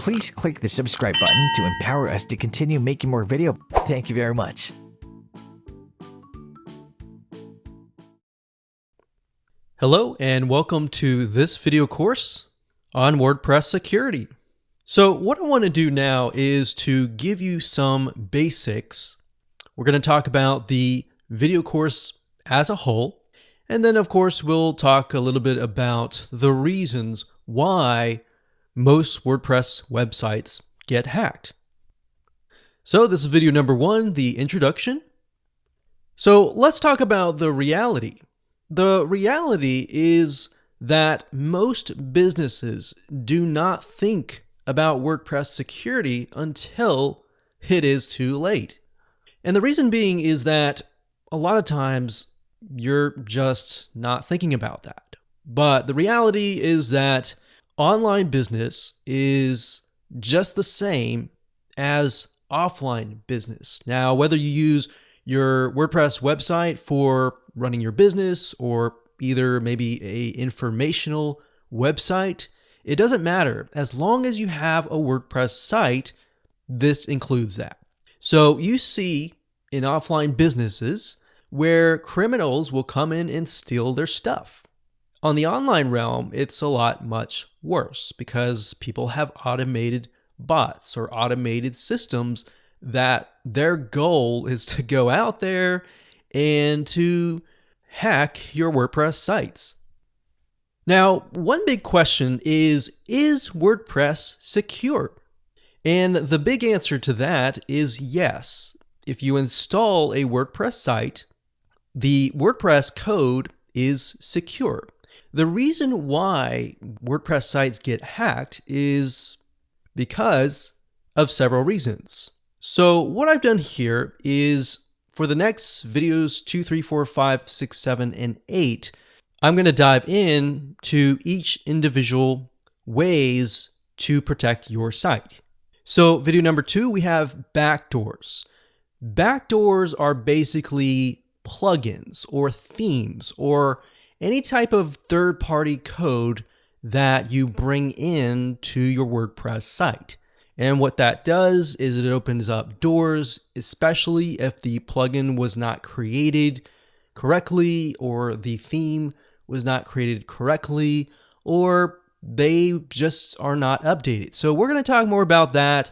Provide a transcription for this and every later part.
please click the subscribe button to empower us to continue making more video. Thank you very much. Hello and welcome to this video course on WordPress security. So what I want to do now is to give you some basics. We're going to talk about the video course as a whole, and then of course we'll talk a little bit about the reasons why most WordPress websites get hacked. So this is video number 1, the introduction. So let's talk about the reality. The reality is that most businesses do not think about WordPress security until it is too late. And the reason being is that a lot of times you're just not thinking about that. But the reality is that online business is just the same as offline business. Now, whether you use your WordPress website for running your business or either maybe an informational website, it doesn't matter. As long as you have a WordPress site, this includes that. So you see in offline businesses where criminals will come in and steal their stuff. On the online realm, it's a lot much worse because people have automated bots or automated systems that their goal is to go out there and to hack your WordPress sites. Now, one big question is WordPress secure? And the big answer to that is yes. If you install a WordPress site, the WordPress code is secure. The reason why WordPress sites get hacked is because of several reasons. So what I've done here is for the next videos 2, 3, 4, 5, 6, 7, and 8, I'm going to dive in to each individual ways to protect your site. So video number 2, we have backdoors. Backdoors are basically plugins or themes or any type of third-party code that you bring in to your WordPress site. And what that does is it opens up doors, especially if the plugin was not created correctly or the theme was not created correctly or they just are not updated. So we're going to talk more about that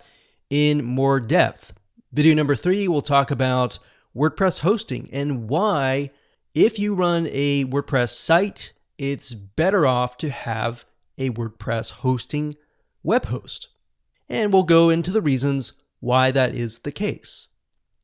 in more depth. Video number 3, we'll talk about WordPress hosting and why, if you run a WordPress site, it's better off to have a WordPress hosting web host. And we'll go into the reasons why that is the case.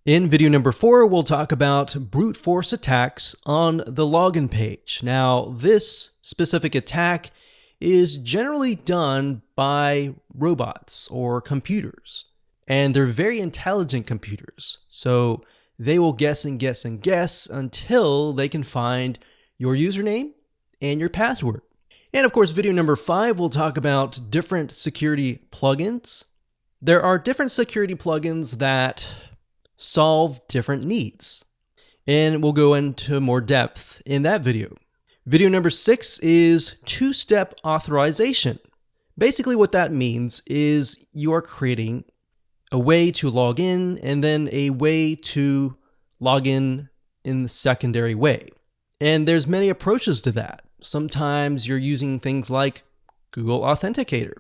In video number 4, we'll talk about brute force attacks on the login page. Now, this specific attack is generally done by robots or computers, and they're very intelligent computers. So they will guess and guess and guess until they can find your username and your password. And of course, video number 5, we'll talk about different security plugins. There are different security plugins that solve different needs, and we'll go into more depth in that video. Video number 6 is two-step authorization. Basically what that means is you are creating a way to log in and then a way to log in the secondary way. And there's many approaches to that. Sometimes you're using things like Google Authenticator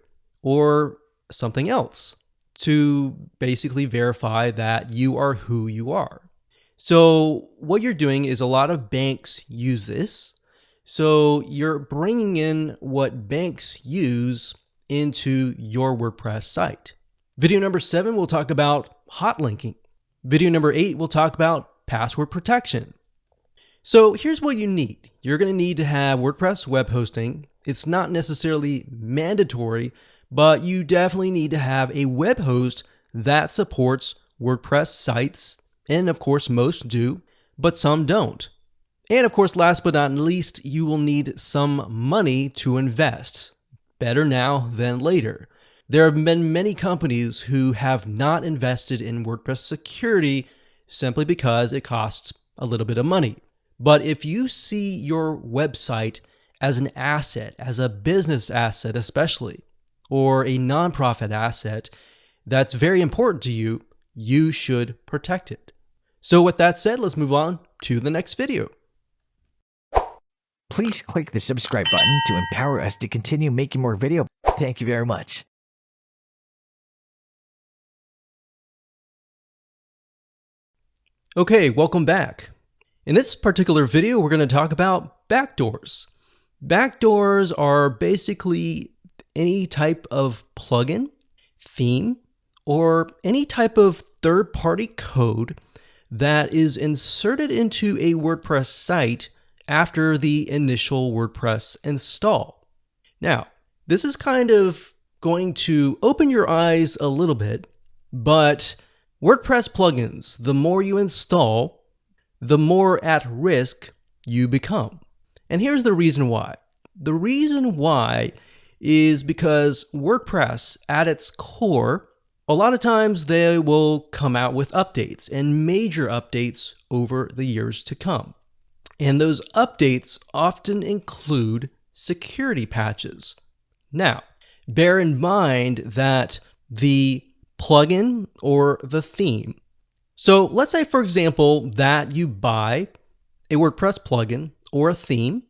or something else to basically verify that you are who you are. So what you're doing is a lot of banks use this. So you're bringing in what banks use into your WordPress site. Video number 7, we'll talk about hotlinking. Video number 8, we'll talk about password protection. So here's what you need. You're going to need to have WordPress web hosting. It's not necessarily mandatory, but you definitely need to have a web host that supports WordPress sites. And of course, most do, but some don't. And of course, last but not least, you will need some money to invest. Better now than later. There have been many companies who have not invested in WordPress security simply because it costs a little bit of money. But if you see your website as an asset, as a business asset especially, or a nonprofit asset that's very important to you, you should protect it. So with that said, let's move on to the next video. Please click the subscribe button to empower us to continue making more video. Thank you very much. Okay, welcome back. In this particular video, we're going to talk about backdoors. Backdoors are basically any type of plugin, theme, or any type of third-party code that is inserted into a WordPress site after the initial WordPress install. Now, this is kind of going to open your eyes a little bit, but WordPress plugins, the more you install, the more at risk you become. And here's the reason why. The reason why is because WordPress at its core, a lot of times they will come out with updates and major updates over the years to come. And those updates often include security patches. Now, bear in mind that the plugin or the theme. So let's say, for example, that you buy a WordPress plugin or a theme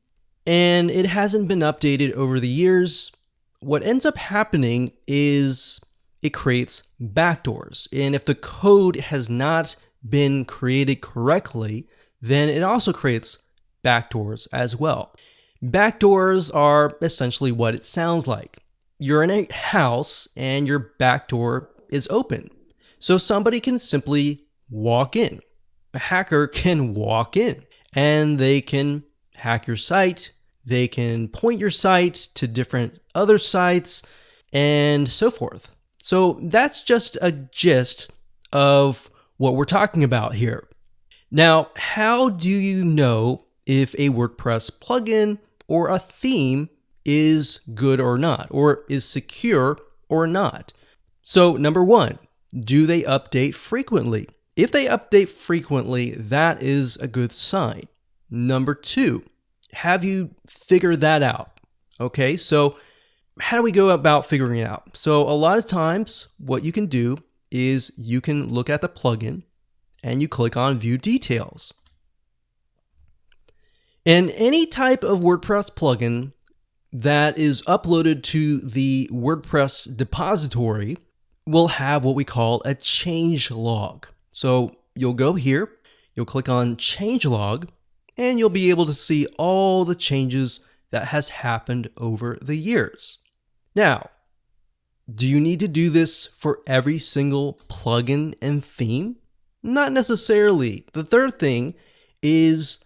and it hasn't been updated over the years. What ends up happening is it creates backdoors. And if the code has not been created correctly, then it also creates backdoors as well. Backdoors are essentially what it sounds like. You're in a house and your backdoor is open. So somebody can simply walk in. A hacker can walk in and they can hack your site. They can point your site to different other sites and so forth. So that's just a gist of what we're talking about here. Now, how do you know if a WordPress plugin or a theme is good or not, or is secure or not? So number one, do they update frequently? If they update frequently, that is a good sign. Number two, have you figured that out? Okay, so how do we go about figuring it out? So a lot of times what you can do is you can look at the plugin and you click on View Details. And any type of WordPress plugin that is uploaded to the WordPress depository will have what we call a change log. So you'll go here, you'll click on change log, and you'll be able to see all the changes that has happened over the years. Now, do you need to do this for every single plugin and theme? Not necessarily. The third thing is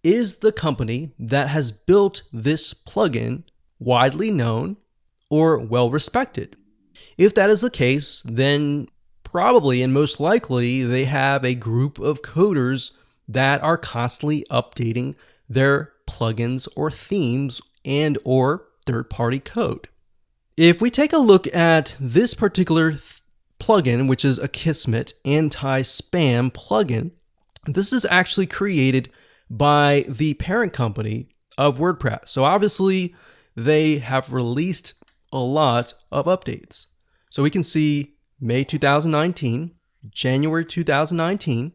the company that has built this plugin widely known or well respected? If that is the case, then probably and most likely they have a group of coders that are constantly updating their plugins or themes and or third-party code. If we take a look at this particular plugin, which is a Kismet anti-spam plugin, this is actually created by the parent company of WordPress. So obviously they have released a lot of updates. So we can see May 2019, January 2019,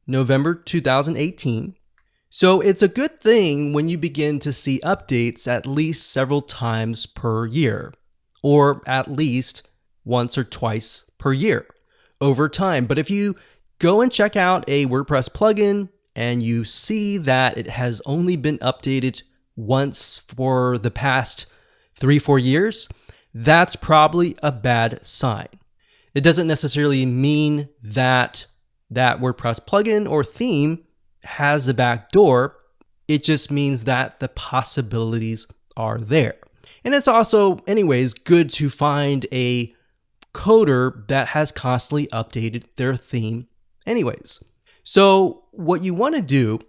November 2018. So it's a good thing when you begin to see updates at least several times per year, or at least once or twice per year over time. But if you go and check out a WordPress plugin and you see that it has only been updated once for the past 3-4 years, that's probably a bad sign. It doesn't necessarily mean that that WordPress plugin or theme has a backdoor. It just means that the possibilities are there. And it's also, anyways, good to find a coder that has constantly updated their theme anyways. So what you want to do,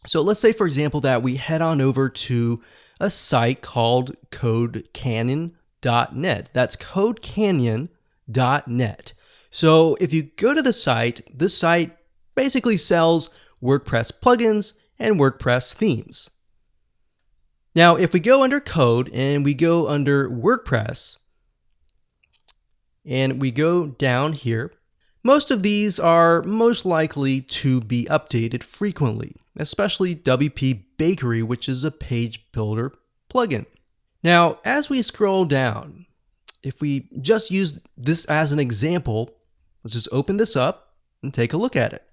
so let's say, for example, that we head on over to a site called codecanyon.net. That's codecanyon.net. So if you go to the site, this site basically sells WordPress plugins and WordPress themes. Now, if we go under code and we go under WordPress and we go down here, most of these are most likely to be updated frequently, especially WP Bakery, which is a page builder plugin. Now, as we scroll down, if we just use this as an example, let's just open this up and take a look at it.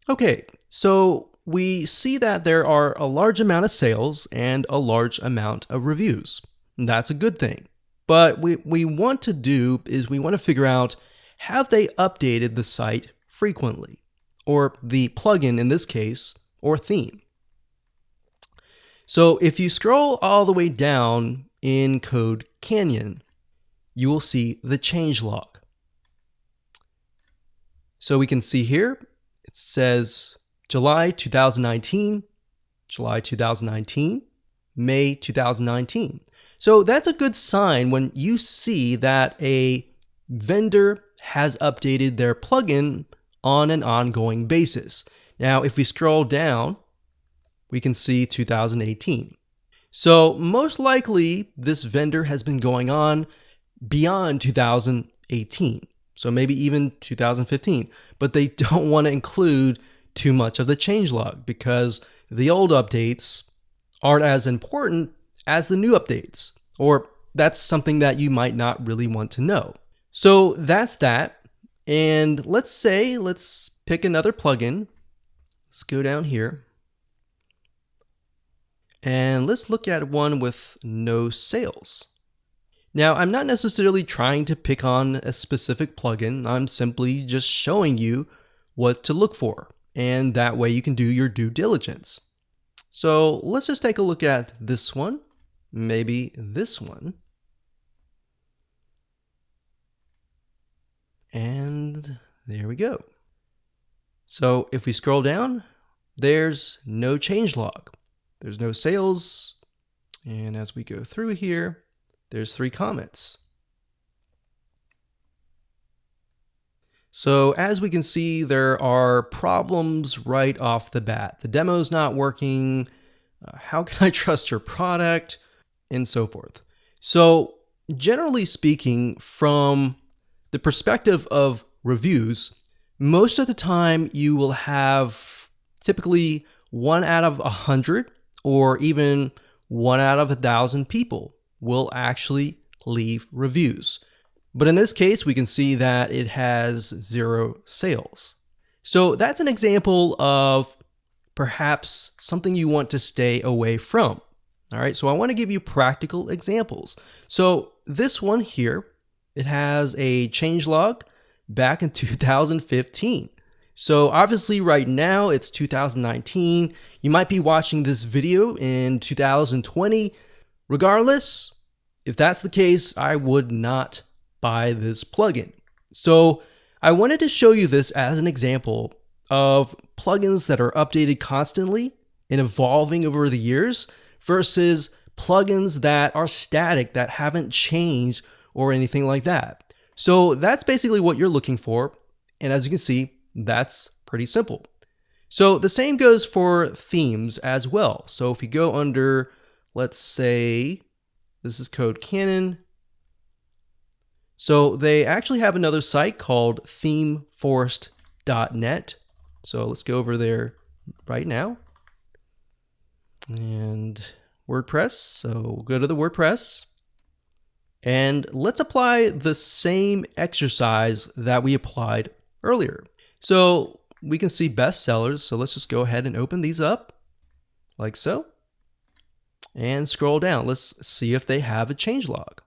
Okay, so we see that there are a large amount of sales and a large amount of reviews. And that's a good thing. But what we want to do is we want to figure out, have they updated the site frequently? Or the plugin in this case, or theme. So if you scroll all the way down in Code Canyon, you will see the changelog. So we can see here, it says July 2019, July 2019, May 2019. So that's a good sign when you see that a vendor has updated their plugin on an ongoing basis. Now, if we scroll down, we can see 2018. So most likely this vendor has been going on beyond 2018. So maybe even 2015, but they don't want to include too much of the changelog because the old updates aren't as important as the new updates, or that's something that you might not really want to know. So that's that. And let's pick another plugin. Let's go down here. And let's look at one with no sales. Now, I'm not necessarily trying to pick on a specific plugin. I'm simply just showing you what to look for. And that way you can do your due diligence. So let's just take a look at this one, maybe this one. And there we go. So if we scroll down, there's no changelog. There's no sales. And as we go through here, there's 3 comments. So as we can see, there are problems right off the bat. The demo's not working. How can I trust your product? And so forth. So generally speaking, from the perspective of reviews, most of the time you will have typically 1 out of 100 or even 1 out of 1,000 people will actually leave reviews. But in this case, we can see that it has 0 sales. So that's an example of perhaps something you want to stay away from. All right, so I want to give you practical examples. So this one here, it has a changelog back in 2015. So obviously right now it's 2019. You might be watching this video in 2020. Regardless, if that's the case, I would not buy this plugin. So I wanted to show you this as an example of plugins that are updated constantly and evolving over the years versus plugins that are static, that haven't changed or anything like that. So that's basically what you're looking for. And as you can see, that's pretty simple. So the same goes for themes as well. So if you go under, let's say, this is Code Canyon. So they actually have another site called themeforest.net. So let's go over there right now. And WordPress. So we'll go to the WordPress. And let's apply the same exercise that we applied earlier. So we can see bestsellers. So let's just go ahead and open these up like so. And scroll down. Let's see if they have a changelog.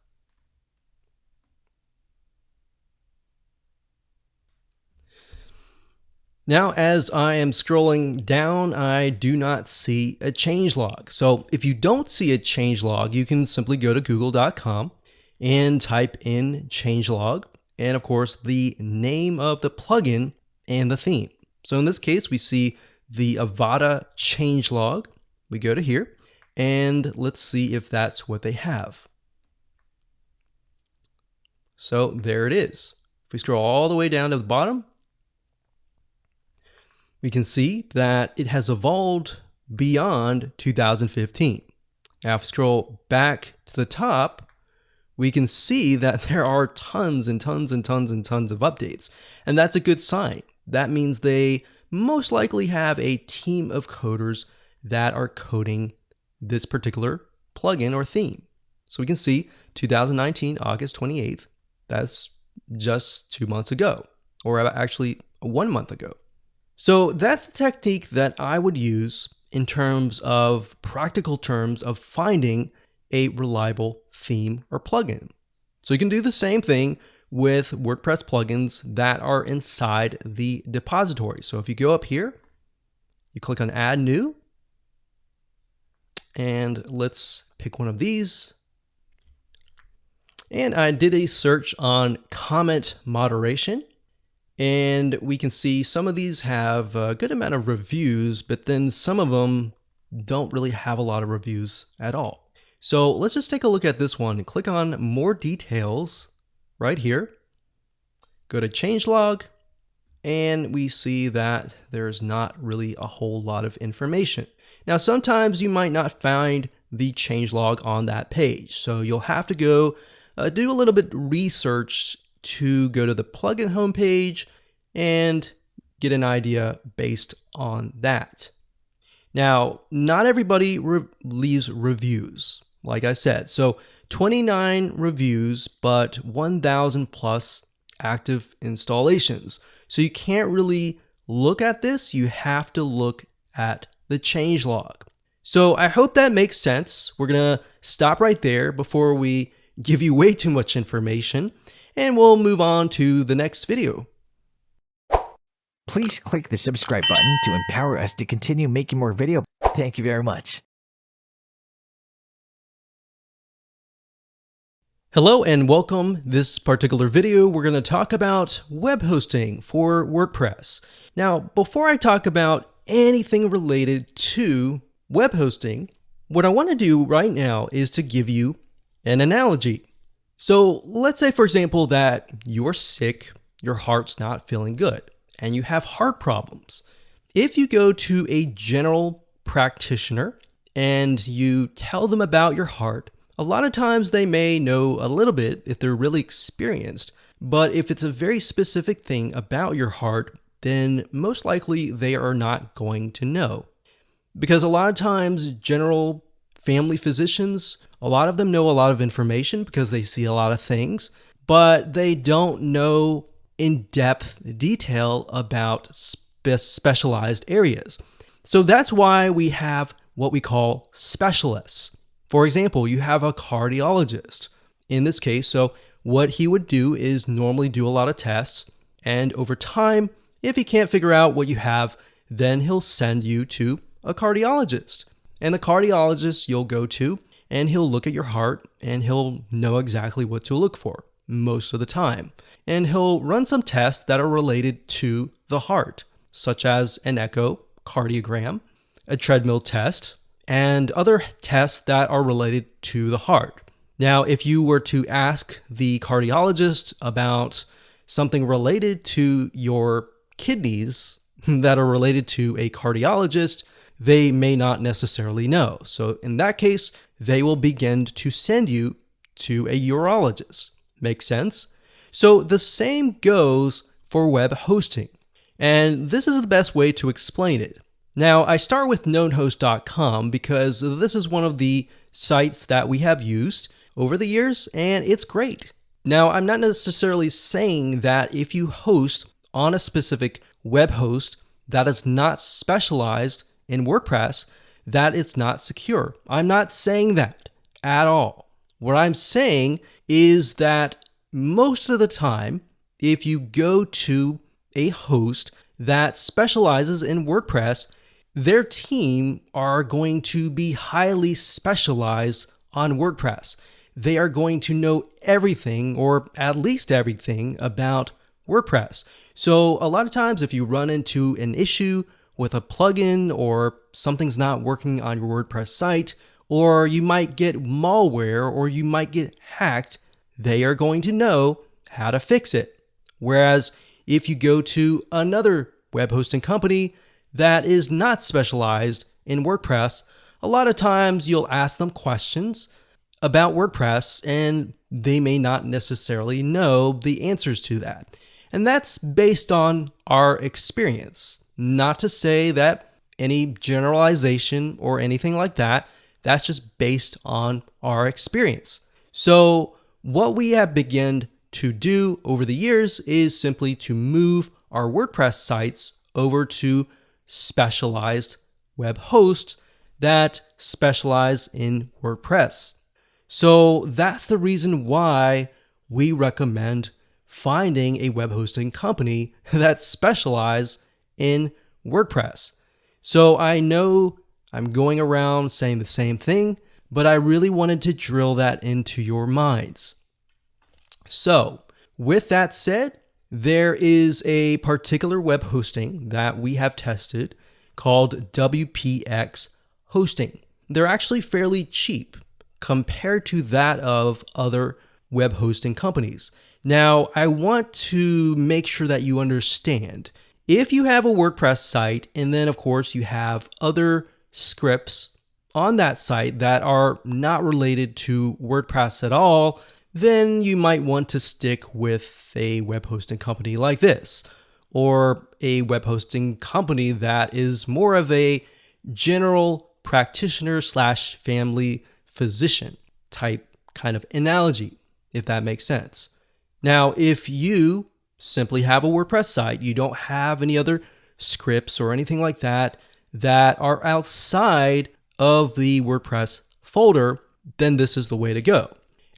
Now, as I am scrolling down, I do not see a changelog. So if you don't see a changelog, you can simply go to google.com and type in changelog, and of course the name of the plugin and the theme. So in this case, we see the Avada changelog. We go to here and let's see if that's what they have. So there it is. If we scroll all the way down to the bottom, we can see that it has evolved beyond 2015. Now, if we scroll back to the top, we can see that there are tons and tons and tons and tons of updates. And that's a good sign. That means they most likely have a team of coders that are coding this particular plugin or theme. So we can see 2019, August 28th, that's just 2 months ago, or actually 1 month ago. So that's the technique that I would use in terms of practical terms of finding a reliable theme or plugin. So you can do the same thing with WordPress plugins that are inside the depository. So if you go up here, you click on Add New, and let's pick one of these. And I did a search on comment moderation, and we can see some of these have a good amount of reviews, but then some of them don't really have a lot of reviews at all. So let's just take a look at this one and click on more details right here. Go to changelog, and we see that there's not really a whole lot of information. Now, sometimes you might not find the changelog on that page, so you'll have to go do a little bit of research to go to the plugin homepage and get an idea based on that. Now, not everybody leaves reviews, like I said. So 29 reviews, but 1,000 plus active installations. So you can't really look at this. You have to look at the changelog. So I hope that makes sense. We're going to stop right there before we give you way too much information, and we'll move on to the next video. Please click the subscribe button to empower us to continue making more video. Thank you very much. Hello and welcome. This particular video, we're going to talk about web hosting for WordPress. Now, before I talk about anything related to web hosting, what I want to do right now is to give you an analogy. So let's say, for example, that you're sick, your heart's not feeling good, and you have heart problems. If you go to a general practitioner and you tell them about your heart, a lot of times they may know a little bit if they're really experienced, but if it's a very specific thing about your heart, then most likely they are not going to know. Because a lot of times general family physicians, a lot of them know a lot of information because they see a lot of things, but they don't know in-depth detail about specialized areas. So that's why we have what we call specialists. For example, you have a cardiologist in this case. So what he would do is normally do a lot of tests, and over time, if he can't figure out what you have, then he'll send you to a cardiologist. And the cardiologist you'll go to, and he'll look at your heart, and he'll know exactly what to look for most of the time. And he'll run some tests that are related to the heart, such as an echocardiogram, a treadmill test, and other tests that are related to the heart. Now, if you were to ask the cardiologist about something related to your kidneys that are related to a cardiologist, they may not necessarily know. So in that case, they will begin to send you to a urologist. Make sense? So the same goes for web hosting. And this is the best way to explain it. Now, I start with knownhost.com because this is one of the sites that we have used over the years, and it's great. Now, I'm not necessarily saying that if you host on a specific web host that is not specialized in WordPress, that it's not secure. I'm not saying that at all. What I'm saying is that most of the time, if you go to a host that specializes in WordPress, their team are going to be highly specialized on WordPress. They are going to know everything, or at least everything, about WordPress. So a lot of times if you run into an issue with a plugin, or something's not working on your WordPress site, or you might get malware, or you might get hacked, they are going to know how to fix it. Whereas if you go to another web hosting company that is not specialized in WordPress, a lot of times you'll ask them questions about WordPress and they may not necessarily know the answers to that. And that's based on our experience. Not to say that any generalization or anything like that, that's just based on our experience. So what we have begun to do over the years is simply to move our WordPress sites over to specialized web hosts that specialize in WordPress. So that's the reason why we recommend finding a web hosting company that specializes in WordPress. So I know I'm going around saying the same thing, but I really wanted to drill that into your minds. So with that said, there is a particular web hosting that we have tested called WPX Hosting. They're actually fairly cheap compared to that of other web hosting companies. Now, I want to make sure that you understand, if you have a WordPress site and then of course you have other scripts on that site that are not related to WordPress at all, then you might want to stick with a web hosting company like this, or a web hosting company that is more of a general practitioner / family physician type kind of analogy, if that makes sense. Now, if you simply have a WordPress site, you don't have any other scripts or anything like that that are outside of the WordPress folder, then this is the way to go.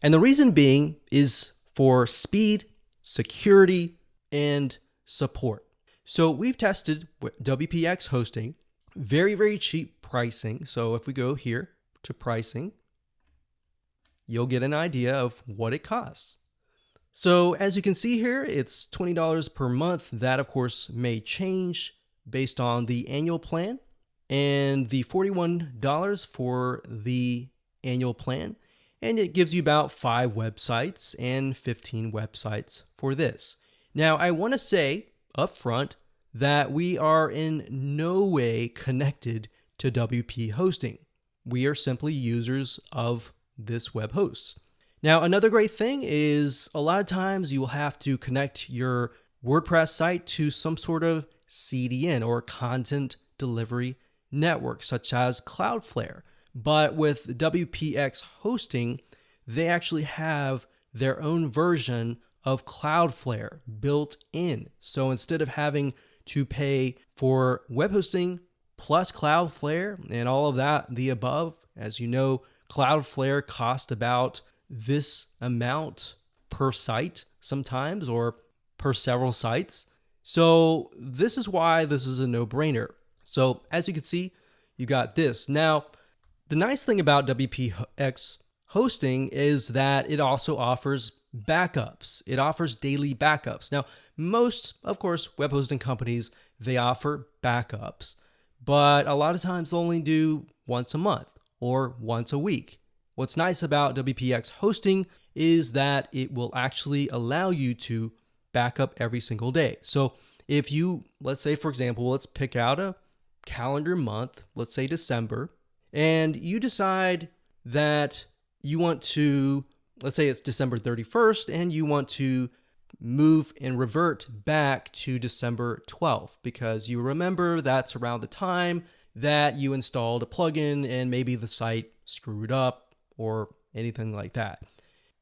And the reason being is for speed, security, and support. So we've tested WPX hosting, very, very cheap pricing. So if we go here to pricing, you'll get an idea of what it costs. So as you can see here, it's $20 per month. That of course may change based on the annual plan, and the $41 for the annual plan. And it gives you about 5 websites and 15 websites for this. Now, I want to say up front that we are in no way connected to WP Hosting. We are simply users of this web host. Now, another great thing is a lot of times you will have to connect your WordPress site to some sort of CDN or content delivery network, such as Cloudflare. But with WPX hosting, they actually have their own version of Cloudflare built in. So instead of having to pay for web hosting plus Cloudflare and all of that, the above, as you know, Cloudflare costs about this amount per site sometimes, or per several sites. So this is why this is a no-brainer. So as you can see, you got this. Now, the nice thing about WPX hosting is that it also offers backups. It offers daily backups. Now, most, of course, web hosting companies, they offer backups, but a lot of times they'll only do once a month or once a week. What's nice about WPX hosting is that it will actually allow you to back up every single day. So if you, let's say, for example, let's pick out a calendar month, let's say December, and you decide that you want to, let's say it's December 31st, and you want to move and revert back to December 12th, because you remember that's around the time that you installed a plugin and maybe the site screwed up or anything like that.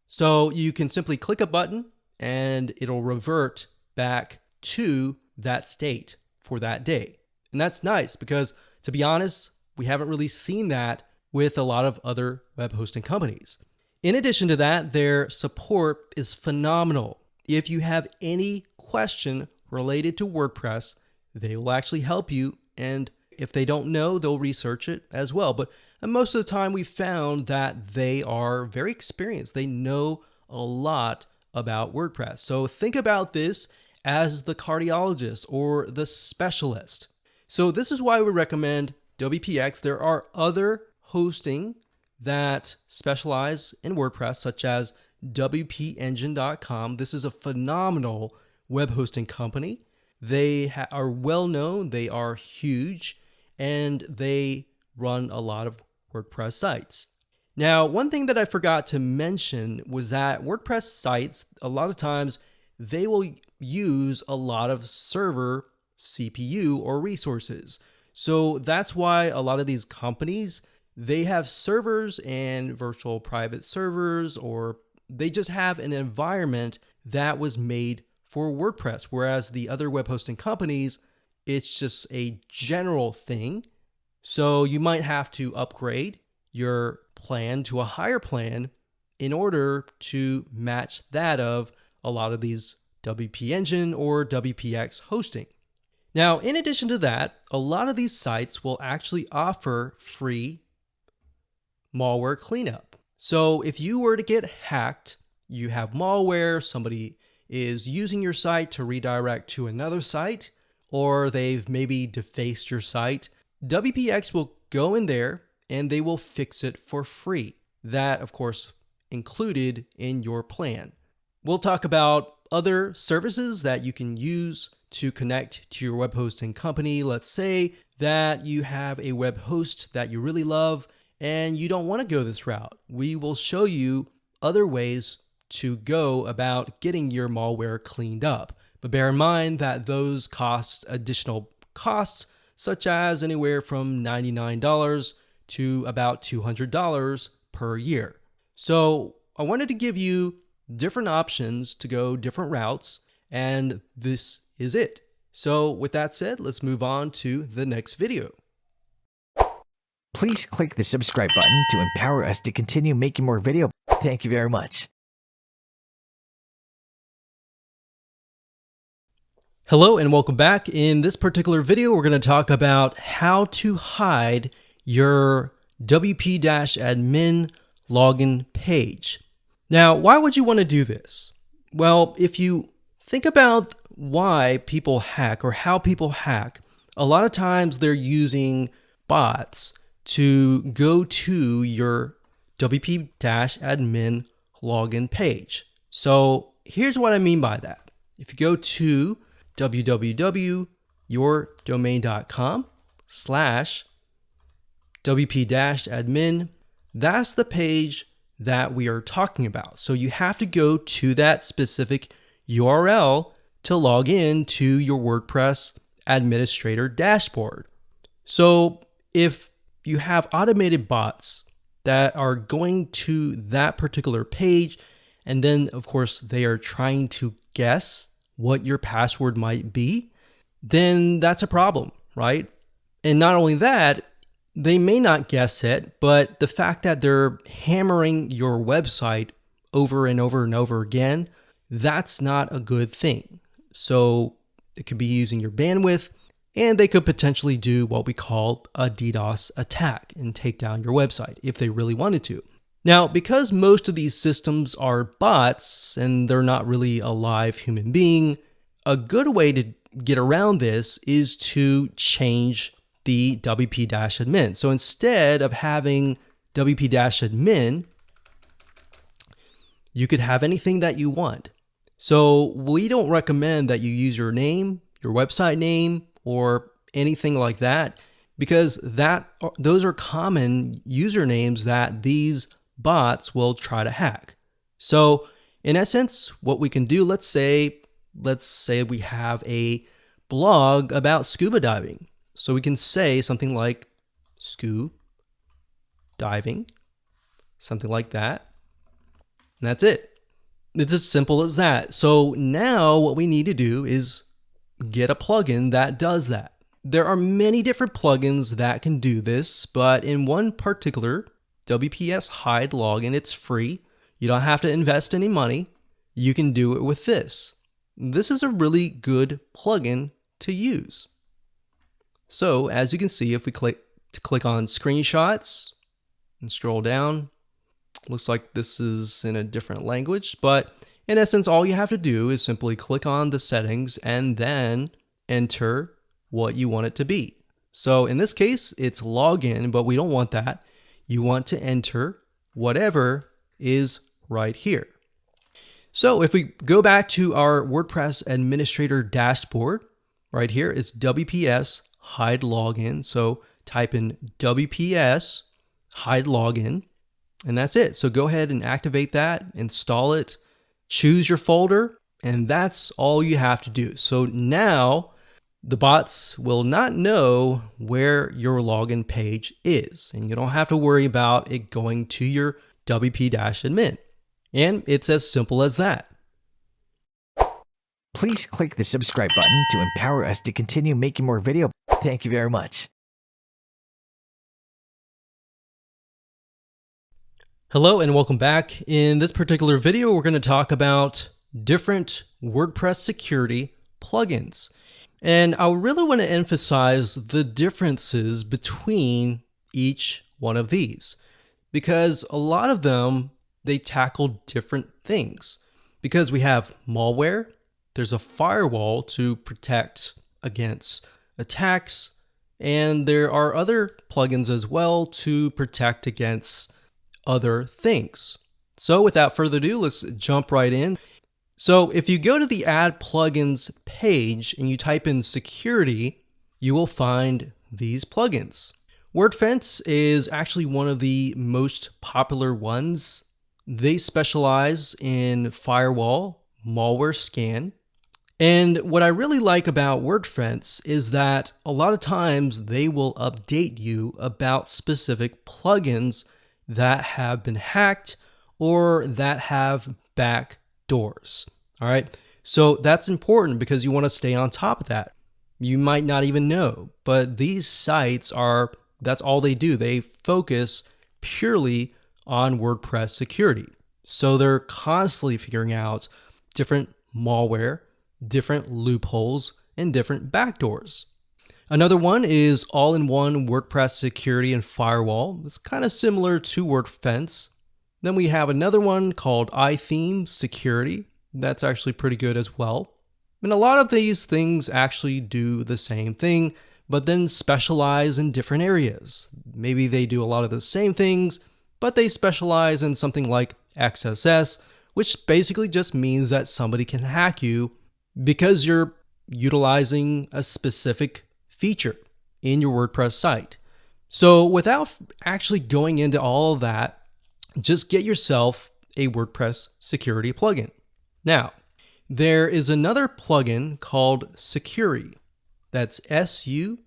So you can simply click a button and it'll revert back to that state for that day. And that's nice because, to be honest, we haven't really seen that with a lot of other web hosting companies. In addition to that, their support is phenomenal. If you have any question related to WordPress, they will actually help you. And if they don't know, they'll research it as well. But most of the time, we found that they are very experienced. They know a lot about WordPress. So think about this as the cardiologist or the specialist. So this is why we recommend WPX. There are other hosting that specialize in WordPress, such as WPEngine.com. This is a phenomenal web hosting company. They are well known, they are huge, and they run a lot of WordPress sites. Now, one thing that I forgot to mention was that WordPress sites, a lot of times, they will use a lot of server CPU or resources. So that's why a lot of these companies, they have servers and virtual private servers, or they just have an environment that was made for WordPress, whereas the other web hosting companies, it's just a general thing. So you might have to upgrade your plan to a higher plan in order to match that of a lot of these WP Engine or WPX hosting. Now, in addition to that, a lot of these sites will actually offer free malware cleanup. So if you were to get hacked, you have malware, somebody is using your site to redirect to another site, or they've maybe defaced your site, WPX will go in there and they will fix it for free. That, of course, included in your plan. We'll talk about other services that you can use to connect to your web hosting company. Let's say that you have a web host that you really love and you don't want to go this route. We will show you other ways to go about getting your malware cleaned up. But bear in mind that those cost additional costs, such as anywhere from $99 to about $200 per year. So I wanted to give you different options to go different routes, and this is it. So with that said, let's move on to the next video. Please click the subscribe button to empower us to continue making more video. Thank you very much. Hello and welcome back. In this particular video, we're going to talk about how to hide your WP-admin login page. Now, why would you want to do this? Well, if you think about why people hack or how people hack, a lot of times they're using bots to go to your WP-admin login page. So here's what I mean by that. If you go to www.yourdomain.com/WP-admin, that's the page that we are talking about. So you have to go to that specific URL to log in to your WordPress administrator dashboard. So if you have automated bots that are going to that particular page, and then of course they are trying to guess what your password might be, then that's a problem, right? And not only that, they may not guess it, but the fact that they're hammering your website over and over and over again, that's not a good thing. So it could be using your bandwidth, and they could potentially do what we call a DDoS attack and take down your website if they really wanted to. Now, because most of these systems are bots and they're not really a live human being, a good way to get around this is to change the WP-admin. So instead of having WP-admin, you could have anything that you want. So we don't recommend that you use your name, your website name, or anything like that, because those are common usernames that these bots will try to hack. So in essence, what we can do, let's say we have a blog about scuba diving. So we can say something like scuba diving, something like that. And that's it. It's as simple as that. So now what we need to do is get a plugin that does that. There are many different plugins that can do this, but in one particular, WPS Hide Login, it's free. You don't have to invest any money. You can do it with this. This is a really good plugin to use. So as you can see, if we click on screenshots and scroll down, looks like this is in a different language, but in essence, all you have to do is simply click on the settings and then enter what you want it to be. So in this case, it's login, but we don't want that. You want to enter whatever is right here. So if we go back to our WordPress administrator dashboard, right here, it's WPS Hide Login. So type in WPS hide login, and that's it. So go ahead and activate that, install it, choose your folder, and that's all you have to do. So now the bots will not know where your login page is, and you don't have to worry about it going to your WP-admin. And it's as simple as that. Please click the subscribe button to empower us to continue making more video. Thank you very much. Hello and welcome back. In this particular video, we're going to talk about different WordPress security plugins. And I really want to emphasize the differences between each one of these, because a lot of them, they tackle different things. Because we have malware, there's a firewall to protect against attacks, and there are other plugins as well to protect against other things. So without further ado, let's jump right in. So if you go to the Add Plugins page and you type in security, you will find these plugins. WordFence is actually one of the most popular ones. They specialize in firewall, malware scan. And what I really like about WordFence is that a lot of times they will update you about specific plugins that have been hacked or that have backdoors. All right. So that's important because you want to stay on top of that. You might not even know, but these sites that's all they do. They focus purely on WordPress security. So they're constantly figuring out different malware, different loopholes, and different backdoors. Another one is all-in-one WordPress security and firewall. It's kind of similar to WordFence. Then we have another one called iTheme security. That's actually pretty good as well. And a lot of these things actually do the same thing, but then specialize in different areas. Maybe they do a lot of the same things, but they specialize in something like XSS, which basically just means that somebody can hack you because you're utilizing a specific feature in your WordPress site. So without actually going into all of that, just get yourself a WordPress security plugin. Now, there is another plugin called Sucuri. That's SUCURI.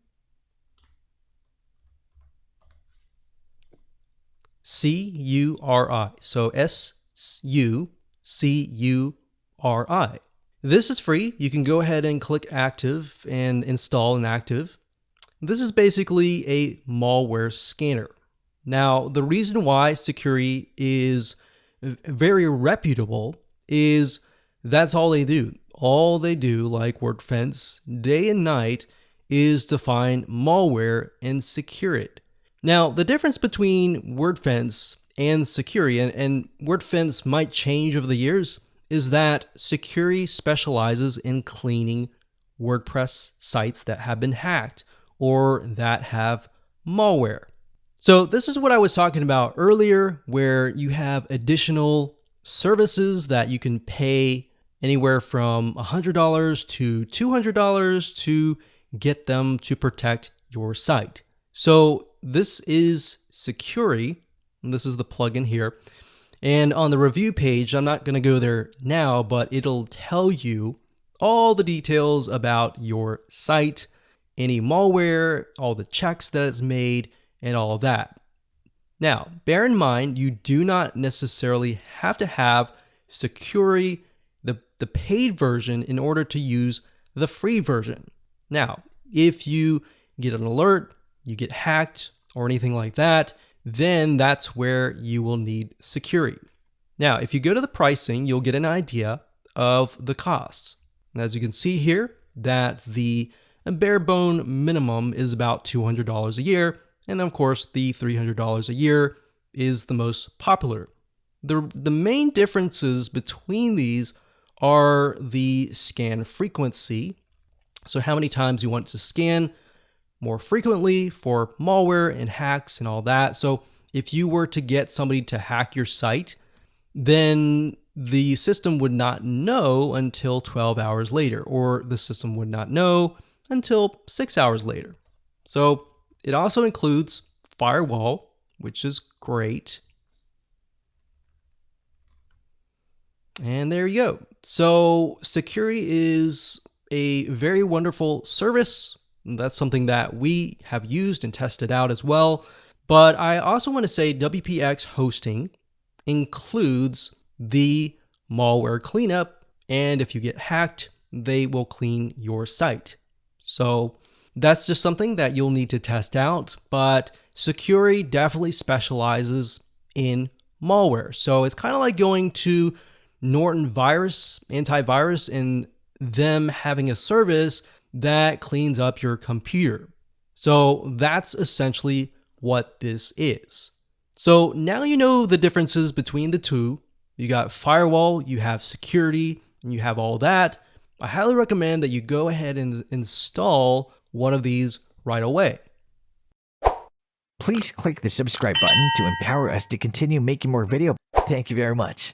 So SUCURI. This is free. You can go ahead and click active and install an active. This is basically a malware scanner. Now, the reason why Sucuri is very reputable is that's all they do. All they do, like WordFence, day and night, is to find malware and secure it. Now, the difference between WordFence and Sucuri, and WordFence might change over the years, is that Sucuri specializes in cleaning WordPress sites that have been hacked or that have malware. So this is what I was talking about earlier, where you have additional services that you can pay anywhere from $100 to $200 to get them to protect your site. So this is Sucuri, and this is the plugin here. And on the review page, I'm not going to go there now, but it'll tell you all the details about your site, any malware, all the checks that it's made, and all of that. Now, bear in mind, you do not necessarily have to have Sucuri, the paid version, in order to use the free version. Now, if you get an alert, you get hacked, or anything like that, then that's where you will need Sucuri. Now, if you go to the pricing, you'll get an idea of the costs. As you can see here, that the bare bone minimum is about $200 a year, and then of course the $300 a year is the most popular. The main differences between these are the scan frequency, so how many times you want to scan more frequently for malware and hacks and all that. So if you were to get somebody to hack your site, then the system would not know until 12 hours later, or the system would not know until 6 hours later. So it also includes firewall, which is great. And there you go. So security is a very wonderful service. That's something that we have used and tested out as well. But I also want to say WPX hosting includes the malware cleanup. And if you get hacked, they will clean your site. So that's just something that you'll need to test out. But security definitely specializes in malware. So it's kind of like going to Norton Virus, antivirus, and them having a service that cleans up your computer. So that's essentially what this is. So now you know the differences between the two. You got firewall, you have security, and you have all that. I highly recommend that you go ahead and install one of these right away. Please click the subscribe button to empower us to continue making more video. Thank you very much.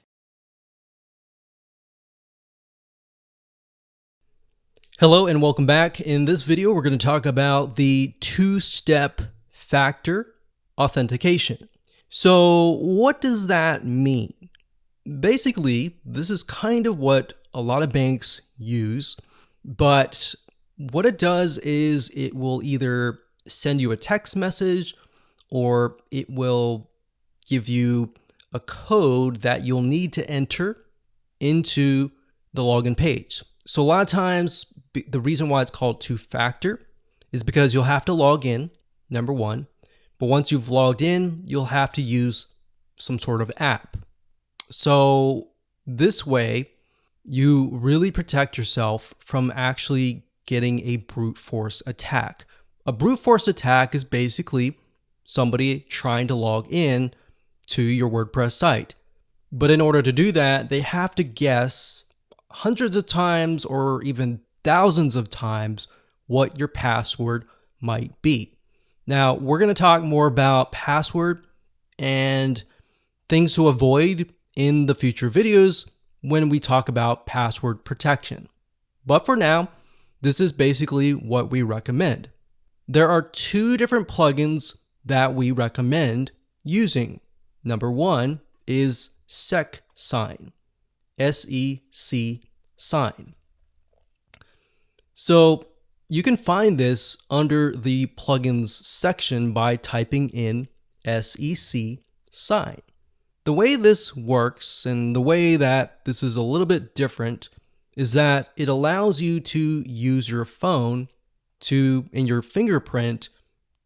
Hello and welcome back. In this video, we're going to talk about the two-step factor authentication. So what does that mean? Basically, this is kind of what a lot of banks use, but what it does is it will either send you a text message or it will give you a code that you'll need to enter into the login page. So a lot of times, the reason why it's called two-factor is because you'll have to log in, number one. But once you've logged in, you'll have to use some sort of app. So this way, you really protect yourself from actually getting a brute force attack. A brute force attack is basically somebody trying to log in to your WordPress site. But in order to do that, they have to guess hundreds of times or even thousands of times what your password might be. Now, we're going to talk more about password and things to avoid in the future videos when we talk about password protection. But for now, this is basically what we recommend. There are two different plugins that we recommend using. Number one is SecSign. SEC sign. So you can find this under the plugins section by typing in SEC sign. The way this works and the way that this is a little bit different is that it allows you to use your phone and your fingerprint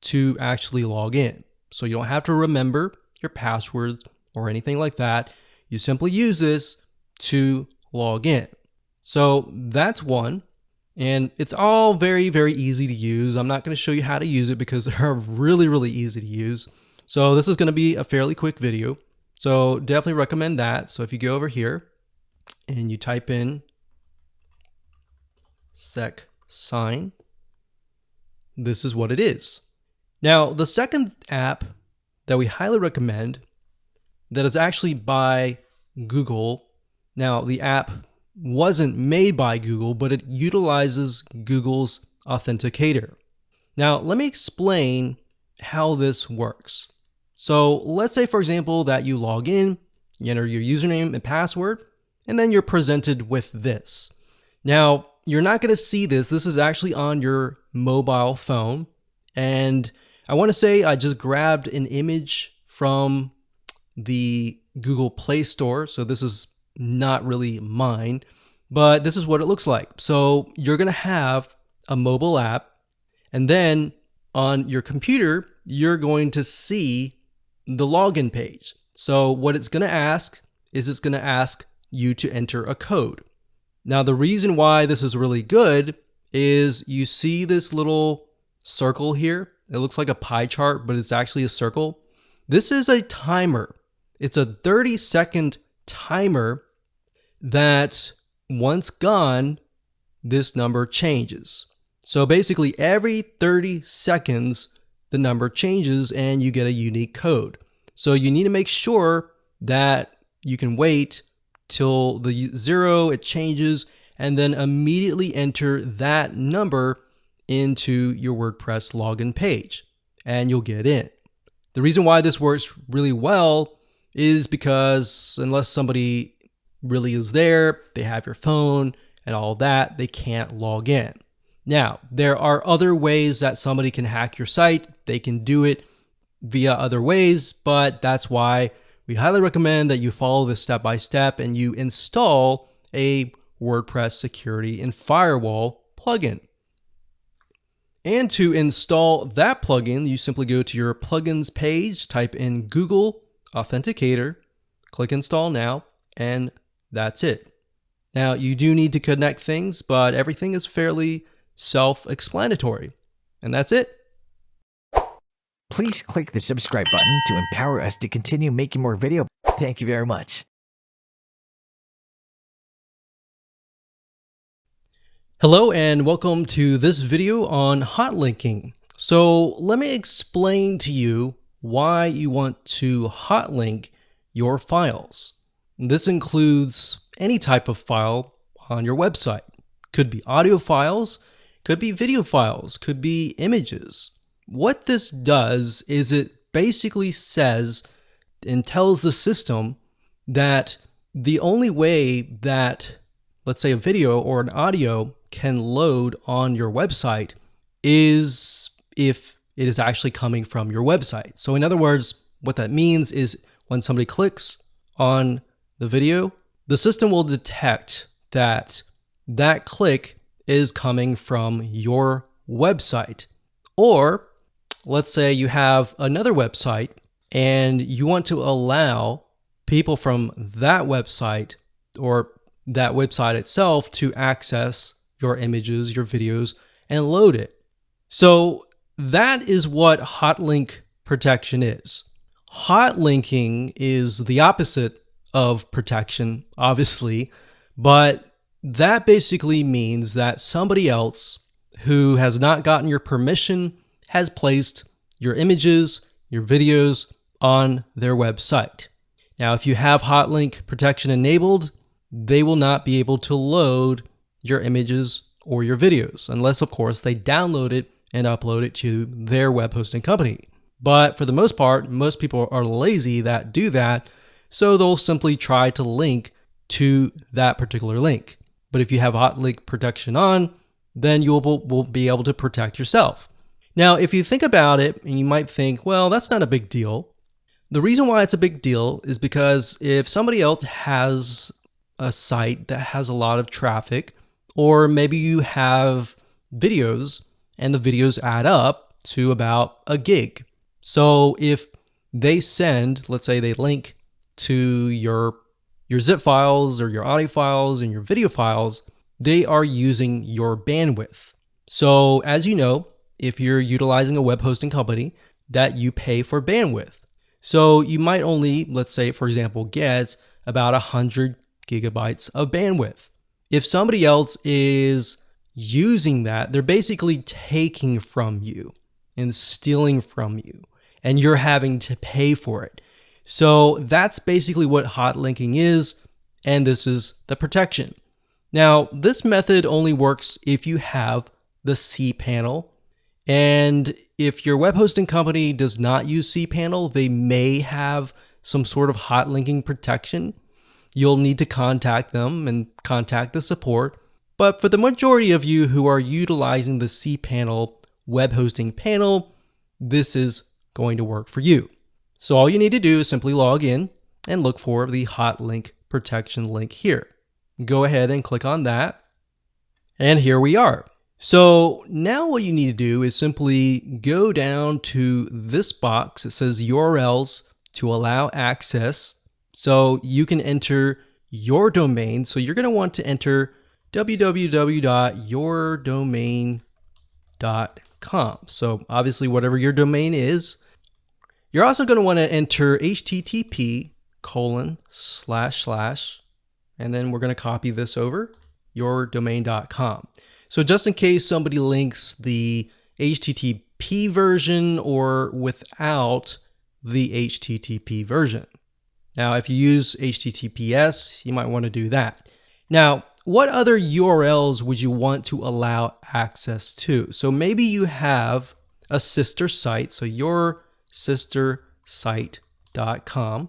to actually log in. So you don't have to remember your password or anything like that. You simply use this to log in. So that's one, and it's all very, very easy to use. I'm not going to show you how to use it because they're really, really easy to use. So this is going to be a fairly quick video. So definitely recommend that. So if you go over here and you type in SecSign, this is what it is. Now, the second app that we highly recommend that is actually by Google. Now, the app wasn't made by Google, but it utilizes Google's authenticator. Now, let me explain how this works. So let's say, for example, that you log in, you enter your username and password, and then you're presented with this. Now, you're not going to see this. This is actually on your mobile phone. And I want to say I just grabbed an image from the Google Play Store. So this is not really mine, but this is what it looks like. So you're going to have a mobile app, and then on your computer, you're going to see the login page. So what it's going to ask is it's going to ask you to enter a code. Now, the reason why this is really good is you see this little circle here. It looks like a pie chart, but it's actually a circle. This is a timer. It's a 30-second timer that once gone, this number changes. So basically every 30 seconds, the number changes and you get a unique code. So you need to make sure that you can wait till the 0, it changes, and then immediately enter that number into your WordPress login page and you'll get in. The reason why this works really well is because unless somebody really is there, they have your phone and all that, they can't log in. Now, there are other ways that somebody can hack your site. They can do it via other ways, but that's why we highly recommend that you follow this step by step and you install a WordPress security and firewall plugin. And to install that plugin, you simply go to your plugins page, type in Google Authenticator, click install now, and that's it. Now, you do need to connect things, but everything is fairly self-explanatory. And that's it. Please click the subscribe button to empower us to continue making more video. Thank you very much. Hello and welcome to this video on hotlinking. So let me explain to you why you want to hotlink your files. This includes any type of file on your website. Could be audio files, could be video files, could be images. What this does is it basically says and tells the system that the only way that, let's say, a video or an audio can load on your website is if it is actually coming from your website. So in other words, what that means is when somebody clicks on the video, the system will detect that that click is coming from your website. Or let's say you have another website and you want to allow people from that website or that website itself to access your images, your videos, and load it. So that is what hotlink protection is. Hotlinking is the opposite of protection, obviously, but that basically means that somebody else who has not gotten your permission has placed your images, your videos on their website. Now, if you have hotlink protection enabled, they will not be able to load your images or your videos, unless of course they download it and upload it to their web hosting company. But for the most part, most people are lazy that do that, so they'll simply try to link to that particular link. But if you have hotlink protection on, then you will be able to protect yourself. Now, if you think about it, and you might think, well, that's not a big deal. The reason why it's a big deal is because if somebody else has a site that has a lot of traffic, or maybe you have videos and the videos add up to about a gig. So if they send, let's say they link to your zip files or your audio files and your video files, they are using your bandwidth. So as you know, if you're utilizing a web hosting company, that you pay for bandwidth. So you might only, let's say, for example, get about 100 gigabytes of bandwidth. If somebody else is using that, they're basically taking from you and stealing from you, and you're having to pay for it. So that's basically what hotlinking is, and this is the protection. Now, this method only works if you have the cPanel, and if your web hosting company does not use cPanel, they may have some sort of hotlinking protection. You'll need to contact them and contact the support. But for the majority of you who are utilizing the cPanel web hosting panel, this is going to work for you. So all you need to do is simply log in and look for the hotlink protection link here. Go ahead and click on that. And here we are. So now what you need to do is simply go down to this box. It says URLs to allow access. So you can enter your domain. So you're going to want to enter www.yourdomain.com. So obviously whatever your domain is. You're also going to want to enter http:// and then we're going to copy this over yourdomain.com. So just in case somebody links the HTTP version or without the HTTP version. Now, if you use HTTPS, you might want to do that. Now, what other URLs would you want to allow access to? So maybe you have a sister site. So your sistersite.com.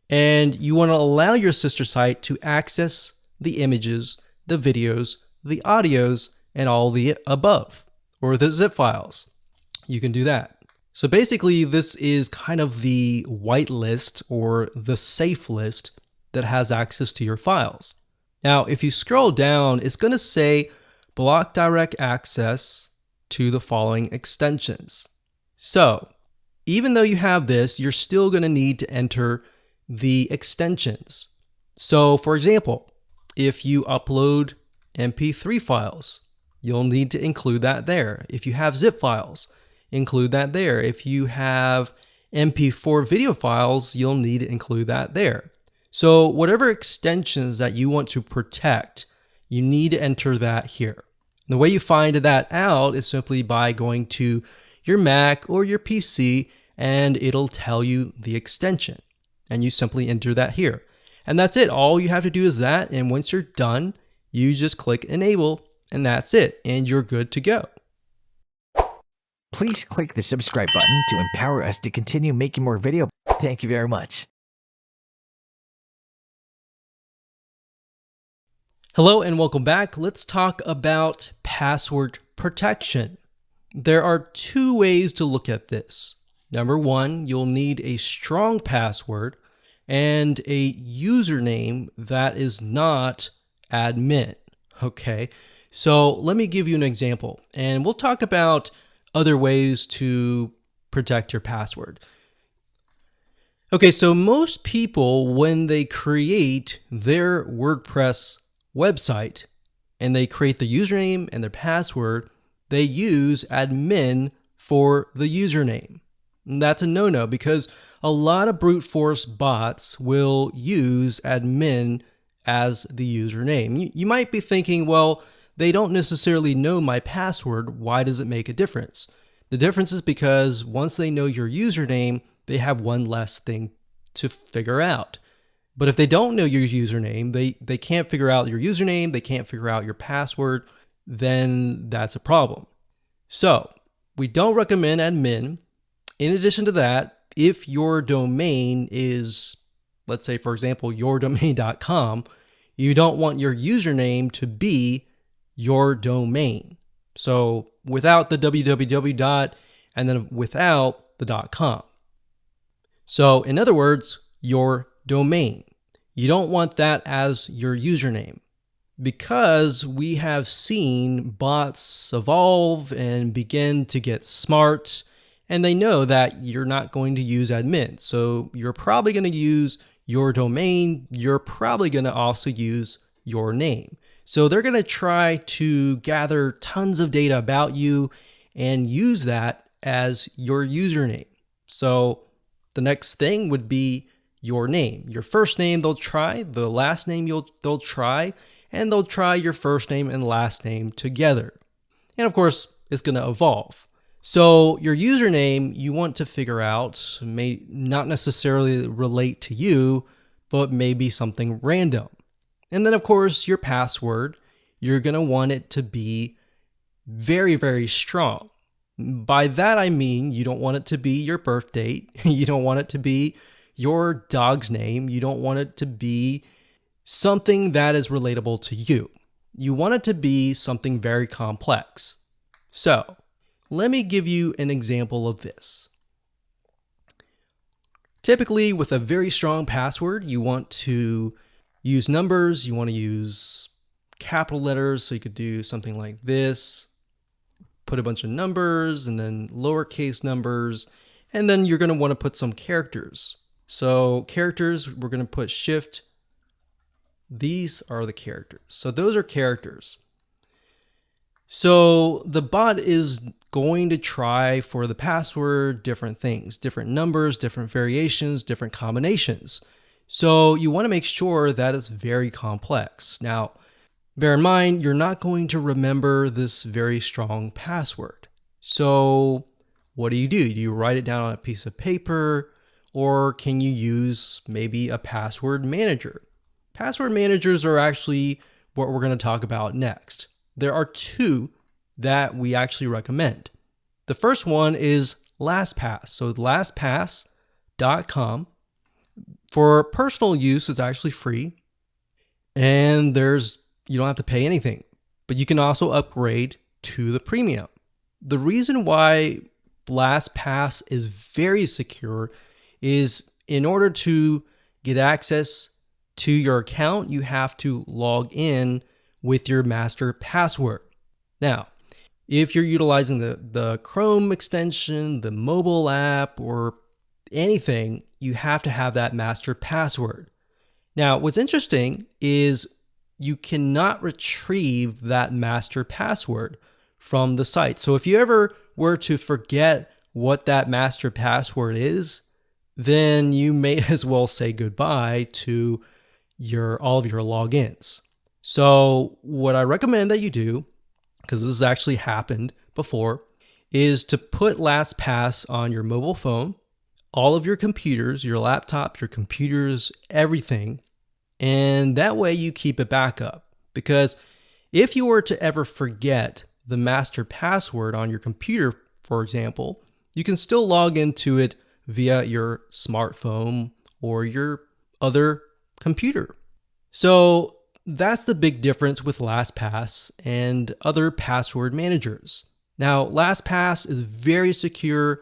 And you want to allow your sister site to access the images, the videos, the audios, and all the above, or the zip files. You can do that. So basically, this is kind of the white list or the safe list that has access to your files. Now, if you scroll down, it's going to say block direct access to the following extensions. So even though you have this, you're still going to need to enter the extensions. So for example, if you upload MP3 files, you'll need to include that there. If you have zip files, include that there. If you have MP4 video files, you'll need to include that there. So whatever extensions that you want to protect, you need to enter that here. And the way you find that out is simply by going to your Mac or your PC, and it'll tell you the extension. And you simply enter that here. And that's it. All you have to do is that. And once you're done, you just click enable, and that's it. And you're good to go. Please click the subscribe button to empower us to continue making more video. Thank you very much. Hello and welcome back. Let's talk about password protection. There are two ways to look at this. Number one, you'll need a strong password and a username that is not admin. Okay, so let me give you an example, and we'll talk about other ways to protect your password. Okay, so most people, when they create their WordPress website and they create the username and their password, they use admin for the username. And that's a no-no because a lot of brute force bots will use admin as the username. You might be thinking, well, they don't necessarily know my password. Why does it make a difference? The difference is because once they know your username, they have one less thing to figure out. But if they don't know your username, they can't figure out your username, they can't figure out your password, then that's a problem. So we don't recommend admin. In addition to that, if your domain is, let's say, for example, yourdomain.com, you don't want your username to be your domain. So without the www. And then without the .com. So in other words, your domain. You don't want that as your username because we have seen bots evolve and begin to get smart, and they know that you're not going to use admin. So you're probably going to use your domain. You're probably going to also use your name. So they're going to try to gather tons of data about you and use that as your username. So the next thing would be your name. Your first name they'll try, the last name they'll try, and they'll try your first name and last name together. And of course, it's going to evolve. So your username you want to figure out may not necessarily relate to you, but maybe something random. And then of course, your password, you're going to want it to be very, very strong. By that I mean you don't want it to be your birth date. You don't want it to be your dog's name. You don't want it to be something that is relatable to you. You want it to be something very complex. So let me give you an example of this. Typically, with a very strong password, you want to use numbers. You want to use capital letters. So you could do something like this. Put a bunch of numbers and then lowercase numbers. And then you're going to want to put some characters. So characters, we're going to put shift. These are the characters. So those are characters. So the bot is going to try for the password different things, different numbers, different variations, different combinations. So you want to make sure that it's very complex. Now, bear in mind, you're not going to remember this very strong password. So what do? Do you write it down on a piece of paper, or can you use maybe a password manager? Password managers are actually what we're going to talk about next. There are two that we actually recommend. The first one is LastPass. So lastpass.com. For personal use, it's actually free. And you don't have to pay anything, but you can also upgrade to the premium. The reason why LastPass is very secure is in order to get access to your account, you have to log in with your master password. Now, if you're utilizing the Chrome extension, the mobile app, or anything, you have to have that master password. Now, what's interesting is you cannot retrieve that master password from the site. So if you ever were to forget what that master password is, then you may as well say goodbye to all of your logins. So what I recommend that you do, because this has actually happened before, is to put LastPass on your mobile phone, all of your computers, your laptop, your computers, everything. And that way you keep it backup. Because if you were to ever forget the master password on your computer, for example, you can still log into it via your smartphone or your other computer. So that's the big difference with LastPass and other password managers. Now, LastPass is very secure,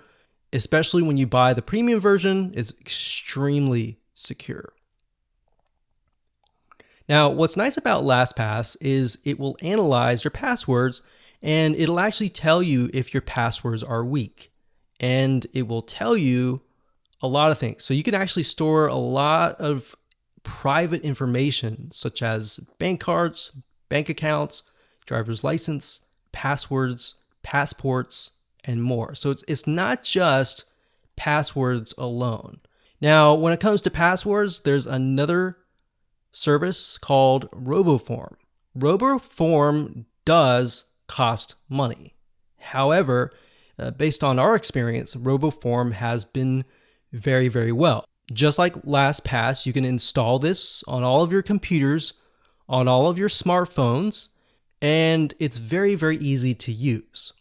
especially when you buy the premium version. It's extremely secure. Now, what's nice about LastPass is it will analyze your passwords and it'll actually tell you if your passwords are weak. And it will tell you a lot of things. So you can actually store a lot of private information such as bank cards, bank accounts, driver's license, passwords, passports, and more. So it's not just passwords alone. Now, when it comes to passwords, there's another service called RoboForm. RoboForm does cost money. However, based on our experience, RoboForm has been very, very well. Just like LastPass, you can install this on all of your computers, on all of your smartphones, and it's very, very easy to use.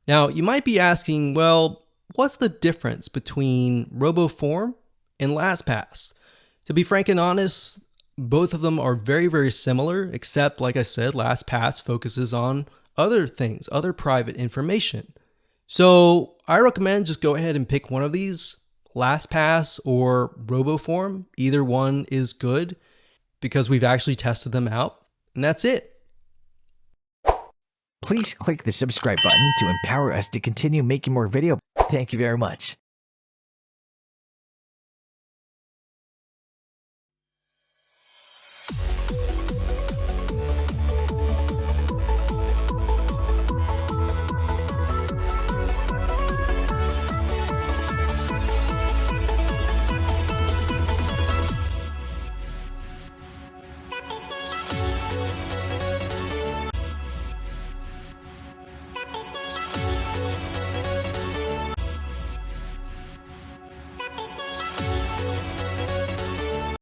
Now, you might be asking, well, what's the difference between RoboForm and LastPass? To be frank and honest, both of them are very, very similar, except, like I said, LastPass focuses on other things, other private information. So I recommend just go ahead and pick one of these, LastPass or RoboForm. Either one is good because we've actually tested them out, and that's it. Please click the subscribe button to empower us to continue making more videos. Thank you very much.